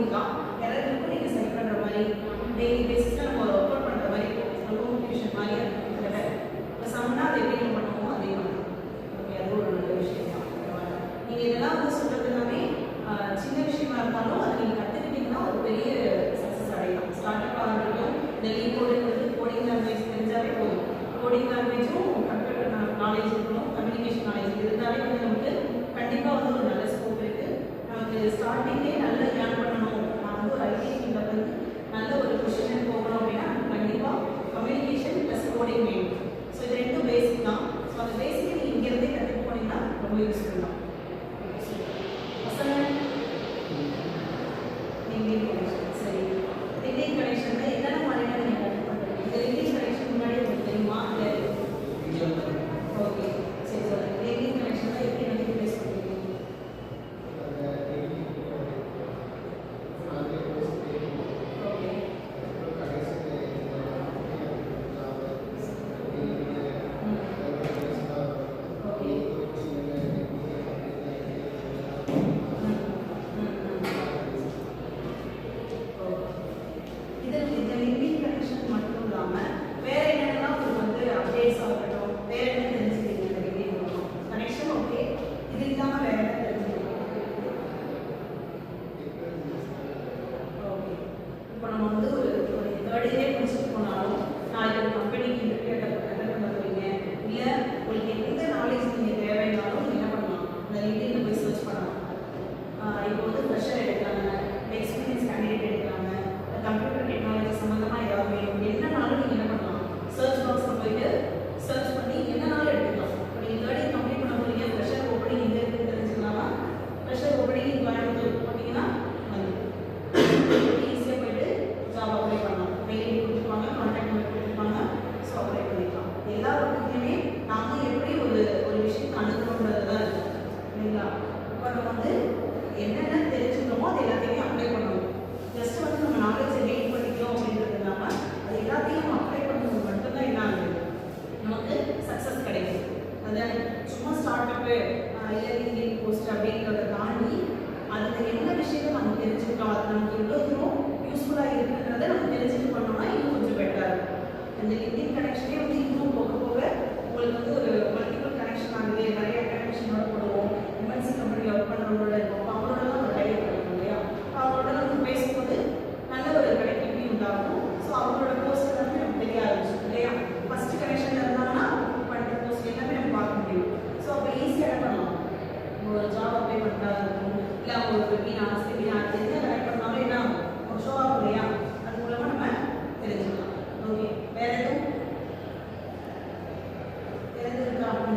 Coding தான். எல்லாருக்கும் நீங்கள் சரி பண்ணுற மாதிரி டெய்லி பேசிஸில் நம்ம ஒர்க் அவுட் பண்ணுற மாதிரி ஹோம் டியூஷன் மாதிரி கிட்ட இப்போ சம்னா அதை எப்படி பண்ணுவோமோ அதே மாதிரி. ஓகே, அது ஒரு நல்ல விஷயம் தான். நீங்கள் இதெல்லாம் வந்து சொல்கிறது எல்லாமே சின்ன விஷயமா இருந்தாலும் அதை நீங்கள் கற்றுக்கிட்டிங்கன்னா ஒரு பெரிய சக்ஸஸ் அடையலாம். ஸ்டார்ட் அப் ஆகட்டும், இந்த கோடிங் லாங்குவேஜ் தெரிஞ்சாலே போதும். கோடிங் லாங்குவேஜும் கம்ப்யூட்டர் நாலேஜ் இருக்கணும், கம்யூனிகேஷன் நாலேஜ் இருந்தாலே வந்து நமக்கு கண்டிப்பாக வந்து ஒரு நல்ல ஸ்கோப் இருக்குது. நமக்கு ஸ்டார்டிங்கே நல்ல ஏர்ன் பண்ணணும், நான் வந்து ஒரு ஐடி ஃபீல்டில் வந்து நல்ல ஒரு பொசிஷன் போகணும் அப்படின்னா கண்டிப்பாக கம்யூனிகேஷன் ப்ளஸ் கோடிங் வேணும். ஸோ இது ரெண்டும் பேசிக் தான். ஸோ அந்த பேசிக்கை நீங்கள் இங்கேருந்தே கற்றுட்டு போனீங்கன்னா ரொம்ப யூஸ்ஃபுல் தான். பசங்க லிங்கிங் கனெக்ஷன், சரி, லிங்கிங் கனெக்ஷனில் என்னென்ன மாதிரியான நீங்கள் கனெக்ட் பண்ணுறீங்க? இந்த லிங்கிங் கனெக்ஷன் முன்னாடி உங்களுக்கு தெரியுமா? ஓகே, சரி சொல்லுங்கள். லிங்கிங் கனெக்ஷனில் எப்படி வந்து ப்ளேஸ் பண்ணுவீங்க?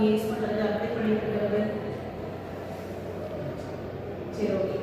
யூஸ் பண்ணுறது அப்ளை பண்ணிட்டு இருக்கிறது. சரி, ஓகே.